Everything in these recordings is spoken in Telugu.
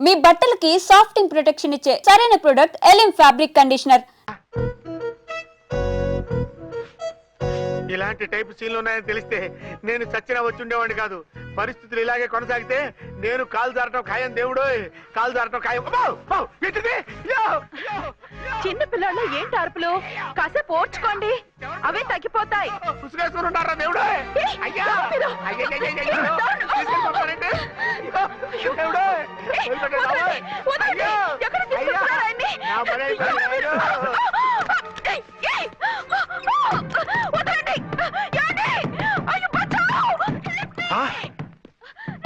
మీ బట్టలకి సాఫ్టింగ్ ప్రొటెక్షన్ ఇచ్చే సరైన ప్రొడక్ట్ ఎలిమ్ ఫ్యాబ్రిక్ కండిషనర్. ఇలాంటి టైప్ సీన్లు ఉన్నాయని తెలిస్తే నేను చచ్చినా వచ్చి ఉండేవాడిని కాదు. పరిస్థితులు ఇలాగే కొనసాగితే నేను కాలు జారటం ఖాయం. దేవుడు, కాలు జారటం ఖాయం. చిన్న పిల్లలు ఏంటి అరుపులు? కాసేపు ఓర్చుకోండి, అవే తగ్గిపోతాయి. ఉసుగేసుకుని ఉంటారా దేవుడు?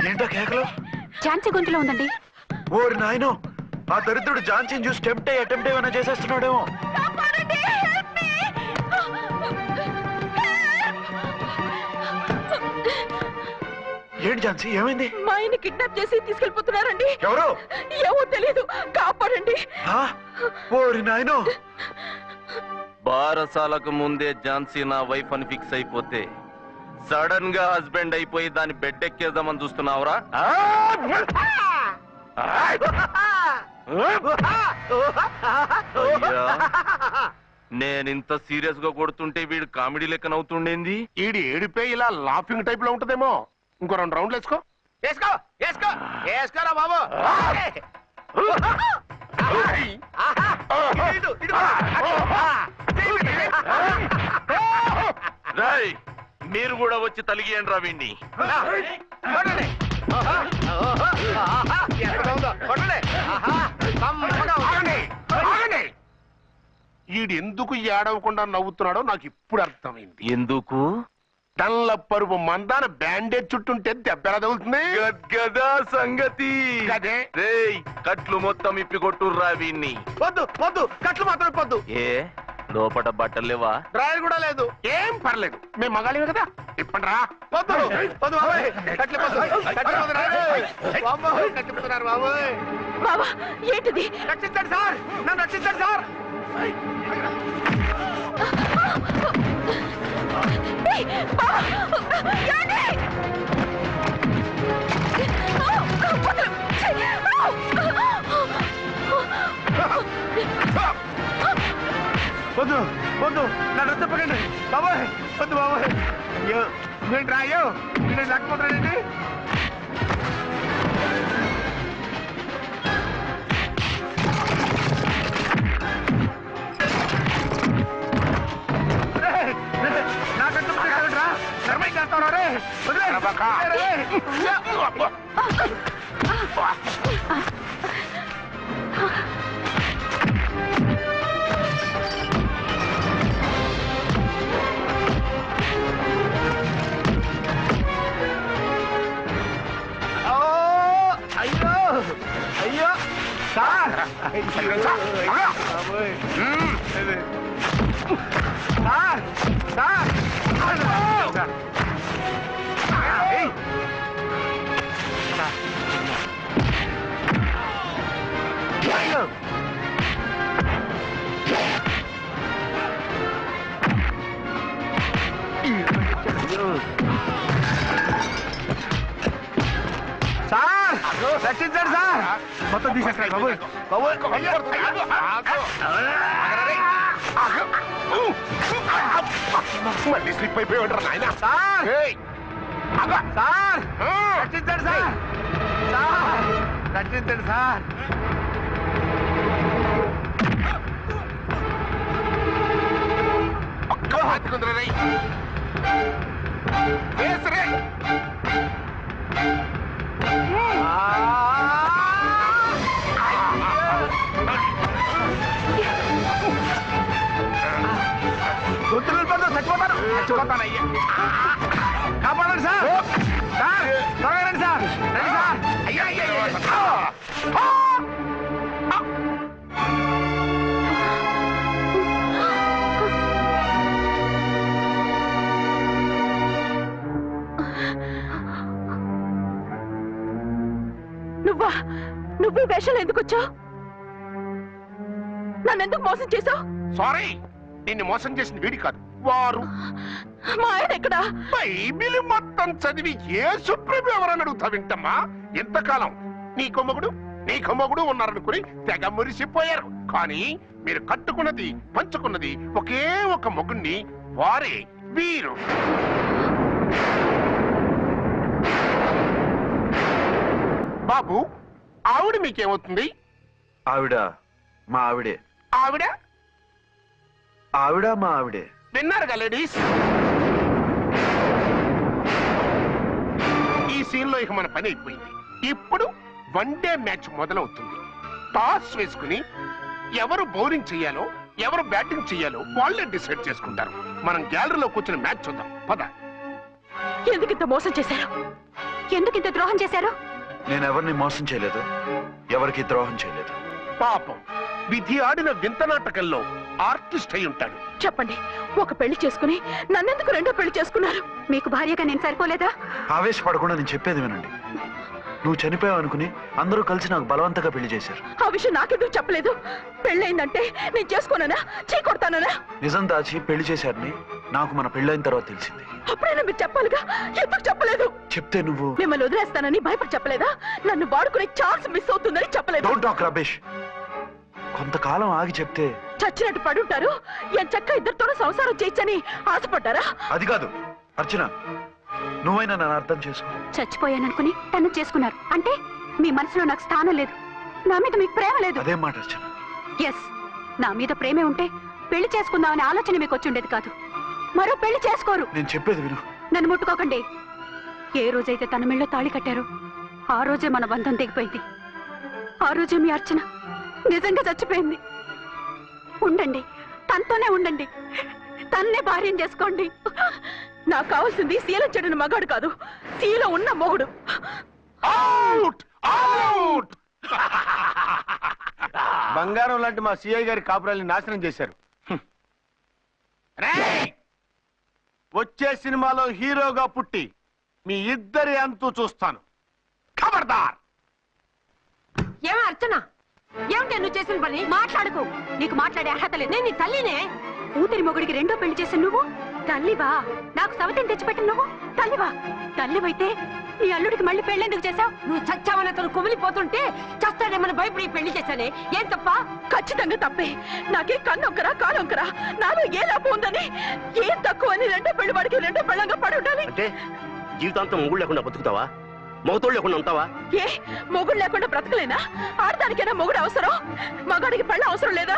ఏంటో కేకలు? ఝాన్సీ గొంతులో ఉందండి. ఓరి నాయనో, ఆ దరిద్రుడు ఝాన్సీని చూసి అటెంప్ట్ ఏమైనా చేసేస్తున్నాడేమో. ఏంటి ఝాన్సీ, ఏమైంది? మా ఆయన కిడ్నాప్ చేసి తీసుకెళ్లిపోతున్నారండి. ఎవరు? ఏమో తెలియదు, కాపాడండి. ఓరి నాయనో. బారసాలకు ముందే ఝాన్సీ నా వైఫ్ అని ఫిక్స్ అయిపోతే సడన్ గా హస్బెండ్ అయిపోయి దాన్ని బెడ్ ఎక్కేద్దామని చూస్తున్నావురా? నేనింత సీరియస్ గా కొడుతుంటే వీడు కామెడీ లెక్క నవ్వుతుండేంది? ఈడి ఏడిపే ఇలా లాఫింగ్ టైప్ లో ఉంటదేమో. ఇంకో 2 రౌండ్లు వేసుకో. వేసుకో వేసుకో వేసుకోరా బాబు. రాయ్, మీరు కూడా వచ్చి తలిగియండి రా వీణ్ణి. ఈడు ఎందుకు ఏడవకుండా నవ్వుతున్నాడో నాకు ఇప్పుడు అర్థమైంది. ఎందుకు? డల్ల పరుపు మందాన బ్యాండేజ్ చుట్టుంటే దెబ్బెలా తగులుతుంది గదా సంగతి. అదే రేయ్, కట్లు మొత్తం ఇప్పి కొట్టుర్రా వీణ్ణి. వద్దు వద్దు, కట్లు మాత్రం ఇప్పొద్దు. ఏ లోపట బట్టలు లేవా? డ్రాయర్ కూడా లేదు. ఏం పర్లేదు, మేము మగాళివి కదా. ఇప్పండి రా. వద్దు వద్దు బాబాయ్, కట్లు కట్టిపోతున్నారు బాబాయ్. బాబా ఏంటిది? రక్షించండి సార్, నన్ను రక్షించండి సార్. వద్దు వద్దు, నన్ను చెప్పకండి బాబాయ్. వద్దు బాబాయ్. అయ్యో నేను రాయో, నేను లేకపోతానండి. అయ్యో సార్, రక్షించండి సార్. మొత్తం తీసేస్తాయి బాబోయ్ బాబోయ్. మళ్ళీ స్లిప్ అయిపోయి ఉంటారు నాయన. సార్ సార్, రక్షించండి సార్. సార్ రక్షించండి సార్. ఒక్క హాతికుందరై గుర్తులు చచ్చిపోతాను చచ్చిపోతానయ్యా. కాపాడండి సార్. సార్ త్వరగా రండి సార్. రండి సార్. అయ్యా అయ్యా. నువ్వు ఈ వేషాలు ఎందుకు వచ్చావు? నన్నెందుకు మోసం చేశావు? సారీ, నిన్ను మోసం చేసిన వీడి కాదు, వారు. మా ఆయన ఎక్కడా? బైబిల్ మొత్తం చదివి ఏ సుప్రీం ఎవరని అడుగుతా వింటమ్మా. ఎంతకాలం నీ కొమ్మగుడు నీకు మొగుడు ఉన్నారనుకుని తెగ మురిసిపోయారు. కానీ మీరు కట్టుకున్నది పంచుకున్నది ఒకే ఒక మొగుణ్ణి, వారే వీరు. బాబు, ఆవిడ మీకేమవుతుంది? ఆవిడ మా ఆవిడే. ఆవిడ ఆవిడ మా ఆవిడే. విన్నారుగా లేడీస్, ఈ సీన్ లో ఇక మన పని అయిపోయింది. ఇప్పుడు వన్ డే మ్యాచ్ మొదలవుతుంది. టాస్ వేసుకుని ఎవరు బౌలింగ్ చెయ్యాలో ఎవరు బ్యాటింగ్ చెయ్యాలో వాళ్ళే డిసైడ్ చేసుకుంటారు. మనం గ్యాలరీలో కూర్చుని మ్యాచ్ చూద్దాం. పద. ఎందుకు ఇంత మోసం చేశారు? ఎందుకు ఇంత ద్రోహం చేశారు? నేను ఎవరిని మోసం చేయలేదు, ఎవరికి ద్రోహం చేయలేదు. పాపం, విధి ఆడిన వింత నాటకంలో ఆర్టిస్ట్ అయి ఉంటాడు. చెప్పండి, ఒక పెళ్లి చేసుకుని నన్నెందుకు రెండో పెళ్లి చేసుకున్నారు? మీకు భార్యగా నేను సరిపోలేదా? ఆవేశపడకుండా నేను చెప్పేది వినండి. నువ్వు చనిపోయావు అనుకుని అందరూ కలిసి నాకు బలవంతంగా పెళ్లి చేశారు. ఆ విషయం నాకెందుకు చెప్పలేదు? పెళ్ళయిందంటే నేను చేసుకోననా, చీకొడతాననా? నిజం దాచి పెళ్లి చేశారని నాకు మన పెళ్ళైన తర్వాత తెలిసింది. అప్పుడైనా మీరు చెప్పాలిగా, ఎందుకు చెప్పలేదు? చెప్తే నువ్వు మిమ్మల్ని వదిలేస్తానని భయపడి చెప్పలేదా? నన్ను వాడుకునే ఛాన్స్ మిస్ అవుతుందని చెప్పలేదు? Don't talk Ramesh. కొంతకాలం ఆగి చెప్తే చచ్చినట్టు పడుంటారు. ఎంత చక్క ఇద్దరితోనూ సంసారం చేయొచ్చని ఆశపడ్డారా? అది కాదు అర్చన, నువ్వైనా నన్ను అర్థం చేసుకో. చచ్చిపోయాననుకుని తను చేసుకున్నారు అంటే మీ మనసులో నాకు స్థానం లేదు, నా మీద మీకు ప్రేమ లేదు. అదేం మాట అర్చన? ఎస్, నా మీద ప్రేమే ఉంటే పెళ్లి చేసుకుందామనే ఆలోచన మీకు వచ్చి ఉండేది కాదు. మరో పెళ్లి చేసుకోరు. నేను చెప్పేది విను. నన్ను ముట్టుకోకండి. ఏ రోజైతే తన మెళ్ళో తాళి కట్టారో ఆ రోజే మన బంధం తెగిపోయింది. ఆ రోజే మీ అర్చన నిజంగా చచ్చిపోయింది. ఉండండి, తనతోనే ఉండండి, తన్నే భార్యం చేసుకోండి. నాకు కావాల్సింది శీలం చెడిన మగాడు కాదు, శీలం ఉన్న మొగుడు. Out out. బంగారం లాంటి మా సిఐ గారి కాపురాల్ని నాశనం చేశారు. రేయ్! వచ్చే సినిమాలో హీరోగా పుట్టి మీ ఇద్దరి అంతు చూస్తాను. ఖబర్దార్. ఏమో అర్చన, ఏమిటి నువ్వు చేసిన పని? మాట్లాడుకో, నీకు మాట్లాడే అర్హత లేదు. నేను నీ తల్లినే. కూతురి మొగుడికి రెండో పెళ్లి చేసిన నువ్వు తల్లివా? నాకు సవతిని తెచ్చిపెట్టిన నువ్వు తల్లివా? తల్లివైతే నీ అల్లుడికి మళ్ళీ పెళ్ళెందుకు చేశావు? నువ్వు చచ్చావని అతను కుమిలిపోతుంటే చస్తాడేమని భయపడి పెళ్లి చేశానే, ఏం తప్ప? ఖచ్చితంగా తప్పే. నాకే కన్నొక్కరా కానొక్కరా, నాలో ఏ లాభం ఉందని, ఏం తక్కువ అని రెండో పెళ్లి వాడికి రెండో పెళ్ళంగా పడి ఉండాలి. అంటే జీవితాంతం మొగుడు లేకుండా బతుకుతావా? మొగతోడు లేకుండా ఉంటావా? ఏ మొగుడు లేకుండా బ్రతకలేనా? ఆడదానికైనా మొగుడు అవసరం, మగాడికి పెళ్ళ అవసరం లేదా?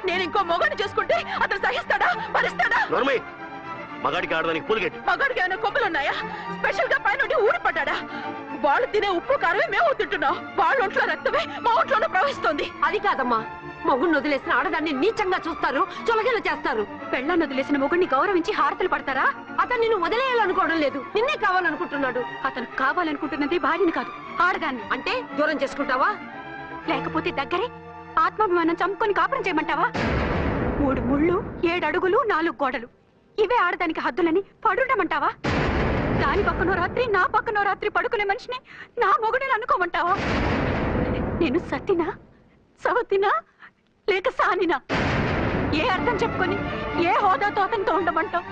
నేను ఇంకో మొగాడిని చేసుకుంటే అతను సహిస్తాడా, భరిస్తాడా? నోర్మై, మగాడికి ఆడదానికి పూలిగెట్టి. మగాడికి ఏమైనా కొమ్ములున్నాయా? స్పెషల్ గా పైనుండి ఊడి పడ్డాడా? వాళ్ళు తినే ఉప్పు కారమే మేము తింటున్నాం, వాళ్ళ ఒంట్లో రక్తమే మా ఒంట్లోనే ప్రవహిస్తోంది. అది కాదమ్మా, మొగుడిని వదిలేసిన ఆడదాన్ని నీచంగా చూస్తారు, చులగలు చేస్తారు. పెళ్ళాన్ని వదిలేసిన మొగుడిని గౌరవించి హారతలు పడతారా? అతను నిన్ను వదిలేయాలనుకోవడం లేదు, నిన్నే కావాలనుకుంటున్నాడు. అతను కావాలనుకుంటున్నది భార్యని కాదు, ఆడదాన్ని. అంటే దూరం చేసుకుంటావా? లేకపోతే దగ్గరే ఆత్మాభిమానం చంపుకొని కాపురం చేయమంటావా? 3 ముళ్ళు 7 అడుగులు 4 గోడలు, ఇవే ఆడదానికి హద్దులని పడుండమంటావా? దాని పక్కనో రాత్రి నా పక్కనో రాత్రి పడుకునే మనిషిని నా మొగుడిని అనుకోమంటావా? నేను సతినా, సవతినా, లేక సానినా? ఏ అర్థం చెప్పుకొని ఏ హోదాతో అతనితో ఉండమంటావు?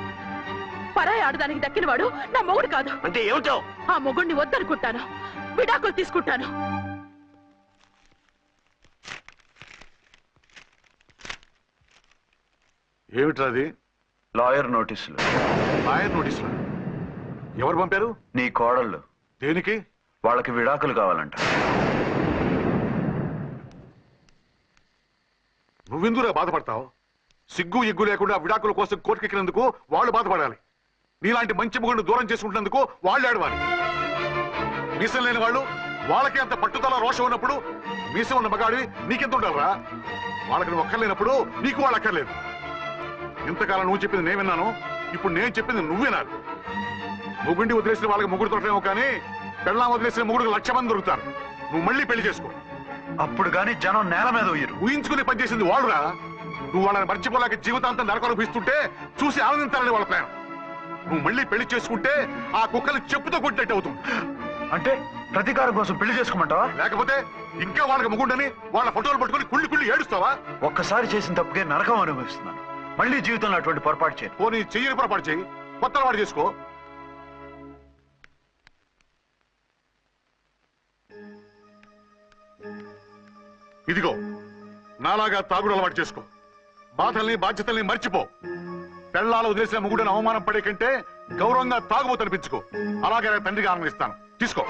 పరాయి ఆడదానికి దక్కినవాడు నా మొగుడు కాదు. అంటే ఏమిటావు? ఆ మొగుడిని వద్దనుకుంటాను, విడాకులు తీసుకుంటాను. ఏమిట్రాది? లాయర్ నోటీసులు. లాయర్ నోటీసులు ఎవరు పంపారు? నీ కోడళ్ళు. దేనికి? వాళ్ళకి విడాకులు కావాలంట. నువ్వెందుకురా బాధపడతావు? సిగ్గు ఎగ్గు లేకుండా విడాకుల కోసం కోర్టుకెక్కినందుకు వాళ్ళు బాధపడాలి. నీలాంటి మంచి మొగుడిని దూరం చేసుకుంటున్నందుకు వాళ్ళు ఏడవాలి. మీసం లేని వాళ్ళు, వాళ్ళకి అంత పట్టుదల రోషం ఉన్నప్పుడు మీసం ఉన్న మగాడివి నీకెంత ఉండాలరా? వాళ్ళకి నువ్వు అక్కర్లేనప్పుడు నీకు వాళ్ళు అక్కర్లేదు. ఇంతకాలం నువ్వు చెప్పింది నేను విన్నాను, ఇప్పుడు నేను చెప్పింది నువ్వు వినాలి. మొగుడిని వదిలేసిన వాళ్ళకి మొగుడు దొరకలేమో కానీ పెళ్ళాం వదిలేసిన మొగుడికి 1,00,000 మంది దొరుకుతారు. నువ్వు మళ్ళీ పెళ్లి చేసుకో. అప్పుడు గాని జనం నేల మీద ఉయ్యరు. ఊహించుకుని పనిచేసింది వాళ్ళురా. నువ్వు వాళ్ళని మర్చిపోలేక జీవితాంతం నరకం అనుభవిస్తుంటే చూసి ఆనందించాలని వాళ్ళ ప్లాన్. నువ్వు మళ్ళీ పెళ్లి చేసుకుంటే ఆ కుక్కలు చెప్పుతో కొట్టినట్టు అవుతుంది. అంటే ప్రతీకారం కోసం పెళ్లి చేసుకోమంటావా? లేకపోతే ఇంకా వాళ్ళకి మొగుడని వాళ్ళ ఫోటోలు పట్టుకుని కుళ్ళి కుళ్ళి ఏడుస్తావా? ఒక్కసారి చేసిన తప్పుకే నరకం అనుభవిస్తున్నాను. మళ్ళీ జీవితంలో అటువంటి పొరపాటు చేయను. పోనీ చెయ్యని పొరపాటు చెయ్యి, కొత్త వాడు చేసుకో. ఇదిగో నాలాగా తాగుడు అలవాటు చేసుకో. బాధల్ని బాధ్యతల్ని మర్చిపో. పెళ్ళాలు వదిలేసిన మొగుడని అవమానం పడే కంటే గౌరవంగా తాగుబోతనిపించుకో. అలాగే తండ్రిగా ఆనందిస్తాను. తీసుకో.